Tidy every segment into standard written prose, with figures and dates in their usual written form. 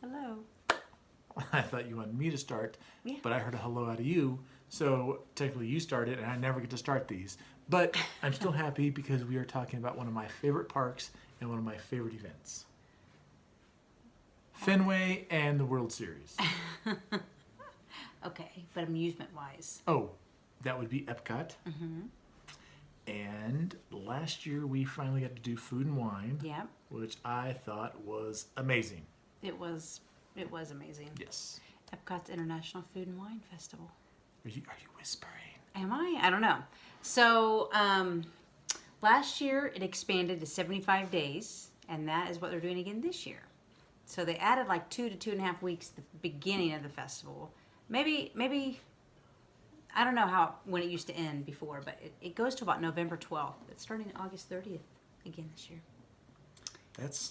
Hello. I thought you wanted me to start, Yeah. but I heard a hello out of you. So technically you started, and I never get to start these. But I'm still happy because we are talking about one of my favorite parks and one of my favorite events. Fenway and the World Series. Okay, but amusement-wise. Oh, that would be Epcot. And last year we finally got to do Food and Wine, Yeah, which I thought was amazing. it was amazing. Yes. Epcot's International Food and Wine Festival. Are you whispering? Am I? I don't know. So last year it expanded to 75 days, and that is what they're doing again this year. So they added like 2 to 2.5 weeks at the beginning of the festival. Maybe I don't know when it used to end before, but it goes to about November 12th. It's starting August 30th again this year. That's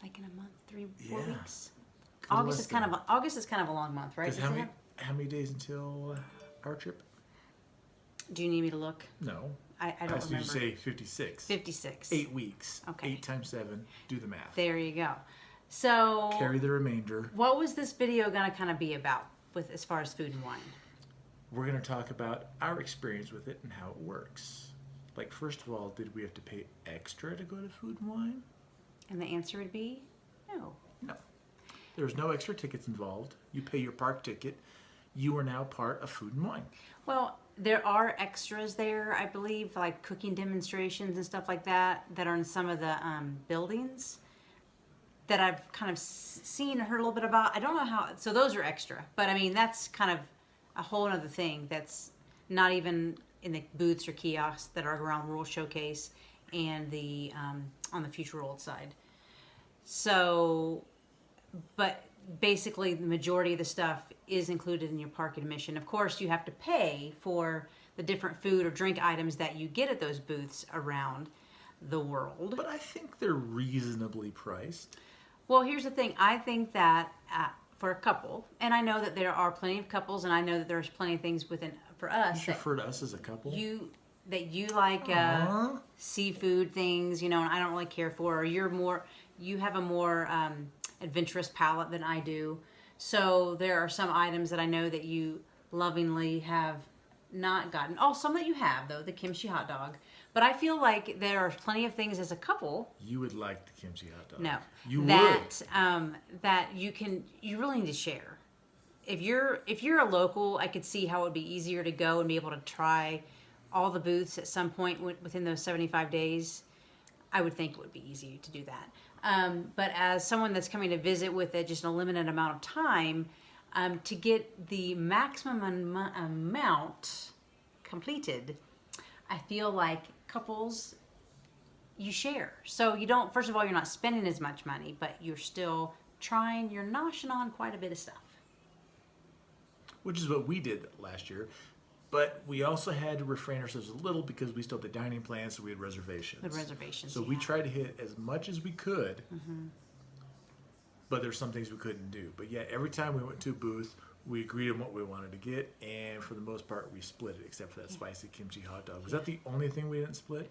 Like in a month, 4 Yeah. weeks. Couple August less is kind than- of August is kind of a long month, right? Because Does it how many days until our trip? do you need me to look? No. I don't So remember. you say 56. 56. 8 weeks. Okay. 8 times 7. Do the math. There you go. So Carry the remainder. what was this video going to kind of be about with as far as food and wine? We're going to talk about our experience with it and how it works. Like, first of all, did we have to pay extra to go to Food and Wine? And the answer would be no. No. There's no extra tickets involved. You pay your park ticket. You are now part of Food and Wine. Well, there are extras there, I believe, like cooking demonstrations and stuff like that are in some of the buildings that I've kind of seen and heard a little bit about. I don't know how, so those are extra. But I mean, that's kind of a whole other thing that's not even in the booths or kiosks that are around Rural Showcase and the on the Future World side. So, but basically the majority of the stuff is included in your park admission. Of course, you have to pay for the different food or drink items that you get at those booths around the world. But I think they're reasonably priced. Well, here's the thing. I think that for a couple, and I know that there are plenty of couples, and I know that there's plenty of things within for us You that refer to us as a couple? you like Aw. seafood things, you know, and I don't really care for, or you have a more adventurous palate than I do. So there are some items that I know that you lovingly have not gotten. Oh, some that you have though, the kimchi hot dog. But I feel like there are plenty of things as a couple. You would like the kimchi hot dog. No, You that that you really need to share. If you're a local, I could see how it would be easier to go and be able to try all the booths at some point within those 75 days. I would think it would be easier to do that. But as someone that's coming to visit with just a limited amount of time, to get the maximum amount completed, I feel like couples, you share. So you don't, first of all, you're not spending as much money, but you're still you're noshing on quite a bit of stuff. Which is what we did last year. But we also had to refrain ourselves a little because we still had the dining plan, so we had reservations. The reservations, So we yeah. tried to hit as much as we could, but there's some things we couldn't do. But yeah, every time we went to a booth, we agreed on what we wanted to get, and for the most part, we split it, except for that spicy kimchi hot dog. Was that the only thing we didn't split?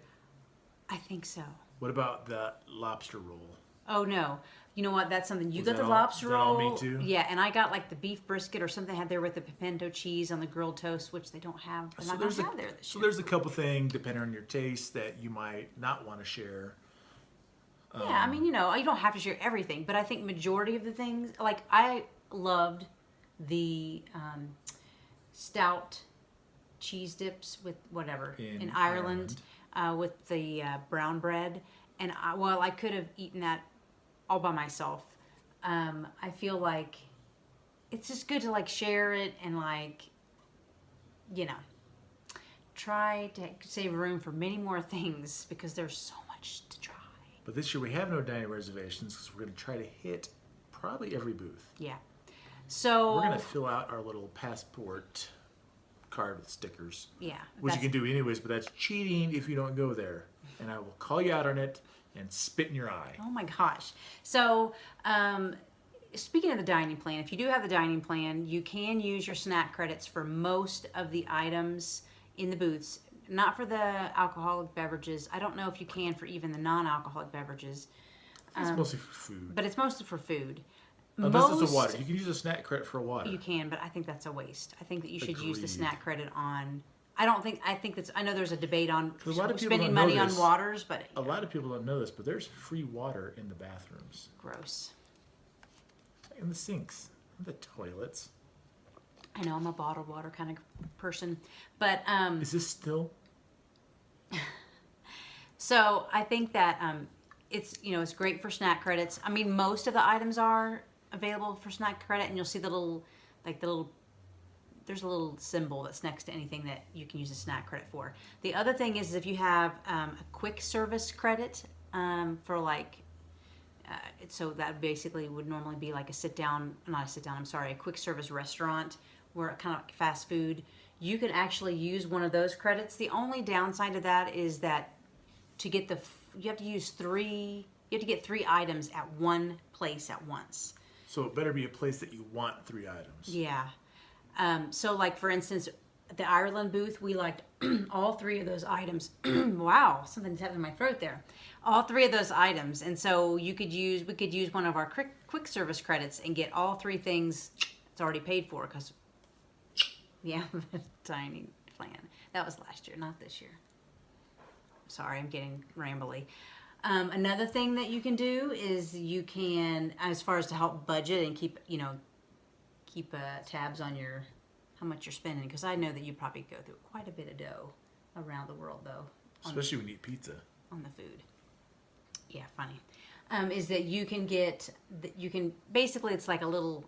I think so. What about the lobster roll? Oh no. You know what? That's something you Was got that the all- lobster is that all roll. me too? Yeah, and I got like the beef brisket or something I had there with the pimento cheese on the grilled toast, which they don't have. They're not gonna have there this So year. there's a couple things, depending on your taste, that you might not want to share. Yeah, I mean, you know, you don't have to share everything, but I think majority of the things, like I loved the stout cheese dips with whatever In Ireland. With the brown bread, and I could have eaten that all by myself. I feel like it's just good to like share it and like, you know, try to save room for many more things because there's so much to try. But this year we have no dining reservations because we're going to try to hit probably every booth. Yeah. So We're going to fill out our little passport card with stickers, yeah, which you that's- can do anyways, but that's cheating if you don't go there. And I will call you out on it and spit in your eye. Oh my gosh. So, speaking of the dining plan, if you do have the dining plan, you can use your snack credits for most of the items in the booths. Not for the alcoholic beverages. I don't know if you can for even the non-alcoholic beverages. It's mostly for food. but it's mostly for food. Unless it's a water. You can use a snack credit for water. You can, but I think that's a waste. I think that you should use the Agreed. snack credit on. I think that's. I know there's a debate on A lot of people spending don't know money on this. waters, but A lot of people don't know this, but there's free water in the bathrooms, gross. in the sinks, in the toilets. I know I'm a bottled water kind of person, but Is this still? so I think that it's it's great for snack credits. I mean, most of the items are available for snack credit, and you'll see the little there's a little symbol that's next to anything that you can use a snack credit for. The other thing is if you have a quick service credit for so that basically would normally be like a quick service restaurant where kind of like fast food. You can actually use one of those credits. The only downside to that is that you have to get 3 items at one place at once. So it better be a place that you want 3 items. Yeah. So like for instance, the Ireland booth, we liked all 3 of those items. Wow, something's happening in my throat there. All 3 of those items, and so we could use one of our quick service credits and get all 3 things. It's already paid for because yeah, tiny plan. That was last year, not this year. Sorry, I'm getting rambly. Another thing that you can do is you can, as far as to help budget and keep tabs on how much you're spending, because I know that you probably go through quite a bit of dough around the world though. Especially when you eat pizza. On the food. Yeah, funny. Is that you can basically it's like a little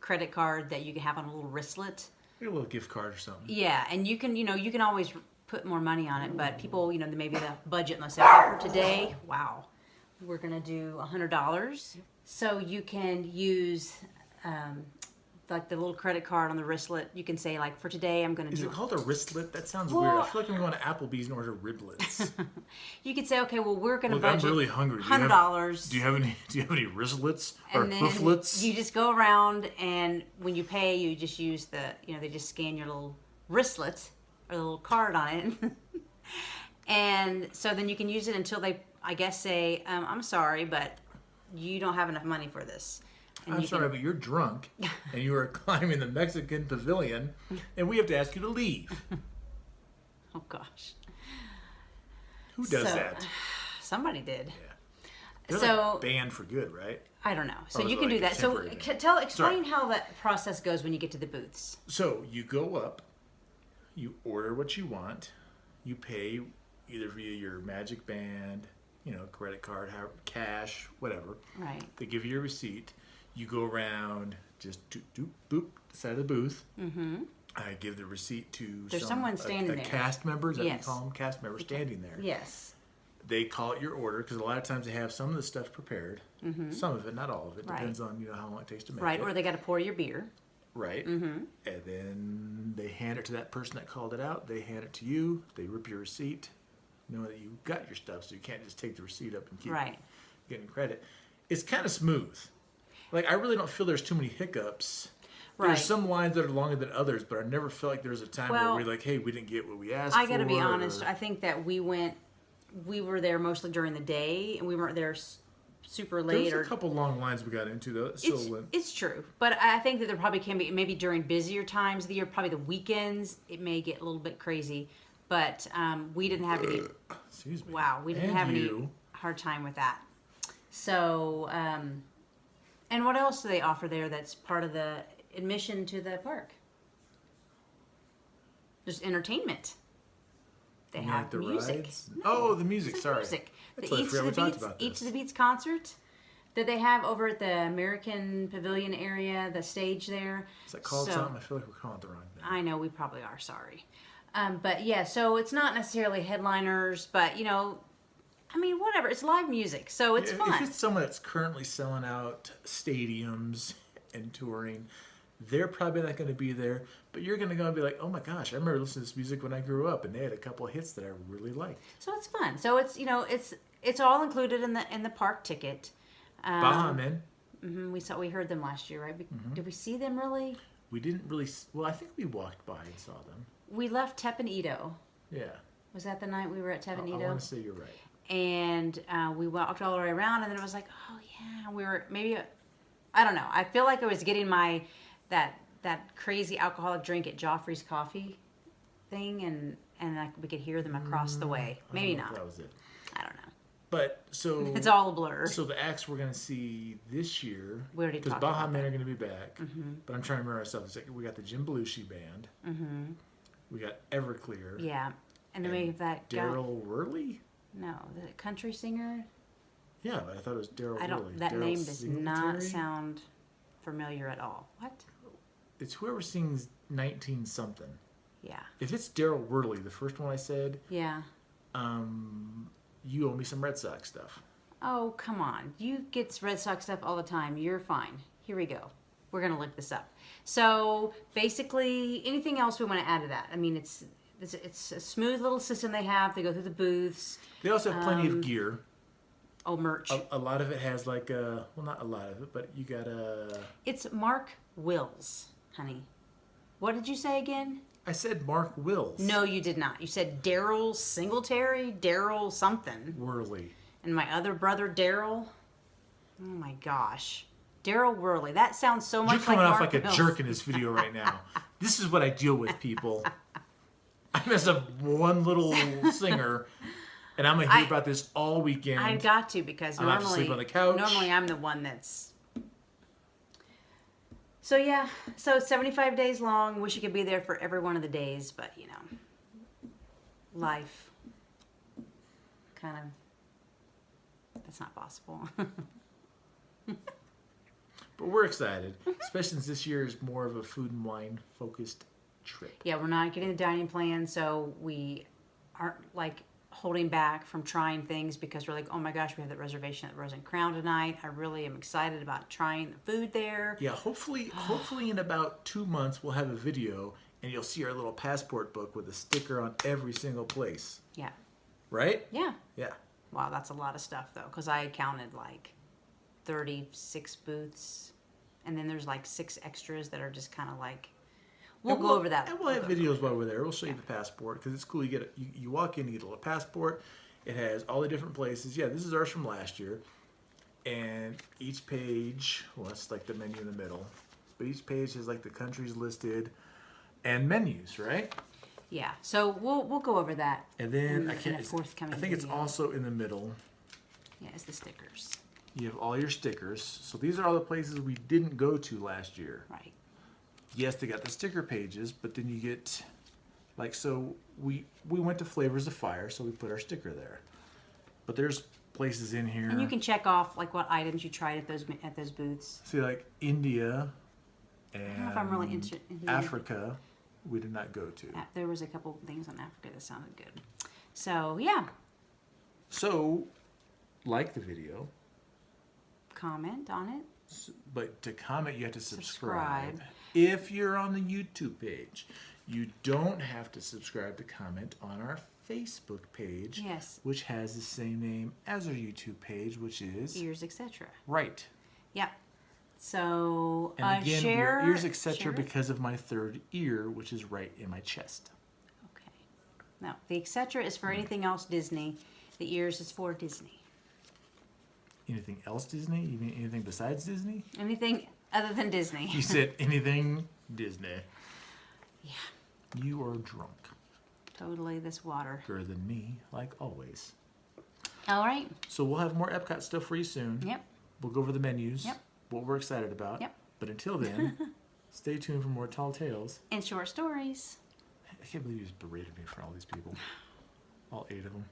credit card that you can have on a little wristlet. Get a little gift card or something. Yeah, and you can always put more money on it, but people, maybe the budget, and they'll say, okay, for today, wow, we're going to do $100. So you can use like the little credit card on the wristlet. You can say like, for today, I'm going to do... Is it called a wristlet? That sounds Well, weird. I feel like I'm going to Applebee's and order riblets. You could say, okay, well, we're going to Look, budget I'm really hungry. $100. Do you have any wristlets or And then hooflets? you just go around, and when you pay, you just use they just scan your little wristlet or the little card on it. And so then you can use it until they, I guess, say, I'm sorry, but you don't have enough money for this. And I'm sorry, but you're drunk, and you are climbing the Mexican pavilion, and we have to ask you to leave. Oh, gosh. Who does that? Somebody did. Yeah. They're So- like banned for good, right? I don't know. So Or is you it can do like that. So temporary thing? explain how that process goes when you get to the booths. So you go up, you order what you want, you pay either via your Magic Band, credit card, cash, whatever. Right. They give you your receipt. You go around, just doop, doop, boop, the side of the booth. Mm-hmm. I give the receipt to There's someone standing a there. cast member, is that what you Yes. call them? Cast member standing there. Yes. They call it your order because a lot of times they have some of the stuff prepared. Mm-hmm. Some of it, not all of it. Right. Depends on how long it takes to make Right. it. Or they got to pour your beer. Right. Mm-hmm. And then they hand it to that person that called it out. They hand it to you. They rip your receipt, know that you got your stuff, so you can't just take the receipt up and keep Right. getting credit. It's kind of smooth. Like, I really don't feel there's too many hiccups. Right. There's some lines that are longer than others, but I never feel like there's a time Well, where we're like, hey, we didn't get what we asked I for. got to be honest. or- I think that we were there mostly during the day, and we weren't there super There late. was a couple long lines we got into, though. It still went. It's true, but I think that there probably can be, maybe during busier times of the year, probably the weekends, it may get a little bit crazy. But we didn't have any. Excuse me. Wow, we didn't And have any you. hard time with that. So, and what else do they offer there that's part of the admission to the park? There's entertainment. They You mean have like the music. rides? No, Oh, the music, it's sorry. Music. That's The why I forgot we talked about Each this. of the Beats concert that they have over at the American Pavilion area, the stage there. Is that called So- something? I feel like we're calling it the wrong thing. I know we probably are, sorry. But yeah, so it's not necessarily headliners, but I mean, whatever. It's live music, so it's If fun. it's someone that's currently selling out stadiums and touring, they're probably not going to be there. But you're going to go and be like, oh my gosh, I remember listening to this music when I grew up, and they had a couple of hits that I really liked. So it's fun. So it's it's all included in the park ticket. Baja Men. We heard them last year, right? Did we see them really? We didn't really. Well, I think we walked by and saw them. We left Teppan Edo. Yeah. Was that the night we were at Teppan I Edo? want to say you're right. and we walked all the way around, and then it was like, oh yeah, we were maybe, I don't know. I feel like I was getting my that crazy alcoholic drink at Joffrey's Coffee thing, and we could hear them across the way. Maybe I don't know if not. that was it. I don't know. But so It's all a blur. So the acts we're gonna see this year, We already because talked Baja about Men that. are gonna be back. But I'm trying to remember ourselves. It's like we got the Jim Belushi band. We got Everclear. Yeah, and then we have that guy. Daryl Worley. No, the country singer. Yeah, but I thought it was Daryl I don't. Worley. That Daryl name does not Singletary? sound familiar at all. What? It's whoever sings 19 something. Yeah. If it's Daryl Worley, the first one I said, Yeah. you owe me some Red Sox stuff. Oh, come on. You get Red Sox stuff all the time. You're fine. Here we go. We're going to look this up. So, basically, anything else we want to add to that? I mean, it's a smooth little system they have. They go through the booths. They also have plenty of gear. Oh, merch. A lot of it has like well, not a lot of it, but you got It's Mark Wills, honey. What did you say again? I said Mark Wills. No, you did not. You said Daryl Singletary, Daryl something. Worley. And my other brother, Daryl. Oh my gosh. Daryl Worley. That sounds so much You're coming like off Mark like a Wills. jerk in this video right now. This is what I deal with, people. I mess up one little singer, and I'm gonna hear about this all weekend. I've got to, because I'm gonna have to sleep on the couch. Normally I'm the one that's. So yeah, so 75 days long. Wish you could be there for every one of the days, but you know, life kind of, that's not possible. But we're excited, especially since this year is more of a food and wine focused trip. Yeah, we're not getting the dining plan, so we aren't like holding back from trying things because we're like, oh my gosh, we have that reservation at Rose and Crown tonight. I really am excited about trying the food there. Yeah, hopefully in about 2 months we'll have a video and you'll see our little passport book with a sticker on every single place. Yeah. Right? Yeah. Yeah. Wow, that's a lot of stuff though, because I counted like 36 booths, and then there's like 6 extras that are just kind of like. We'll go over that. And we'll have videos while we're there. We'll show you the passport because it's cool. You get you walk in, you get a little passport. It has all the different places. Yeah, this is ours from last year. And each page, well, that's like the menu in the middle. But each page has like the countries listed and menus, right? Yeah. So we'll go over that. And then in a forthcoming I think it's video. also in the middle. Yeah, it's the stickers. You have all your stickers. So these are all the places we didn't go to last year. Right. Yes, they got the sticker pages, but then you get, like, so we went to Flavors of Fire, so we put our sticker there. But there's places in here. And you can check off like what items you tried at those booths. See, like India and I don't know if I'm really interested in Africa, we did not go to. There was a couple things on Africa that sounded good. So yeah, So, like the video, comment on it. but to comment, you have to subscribe. Subscribe. If you're on the YouTube page, you don't have to subscribe to comment on our Facebook page, Yes. which has the same name as our YouTube page, which is Ears, etc. right. Yeah. So And again, share we are ears, etc. share it. because of my third ear, which is right in my chest. Okay. No, the etc. is for anything else Disney. The ears is for Disney. Anything else Disney? You mean anything besides Disney? Anything other than Disney. You said anything Disney. Yeah. You are drunk. Totally this water. Better than me, like always. All right. So we'll have more Epcot stuff for you soon. Yep. We'll go over the menus. Yep. What we're excited about. Yep. But until then, stay tuned for more tall tales. And short stories. I can't believe you just berated me for all these people. All 8 of them.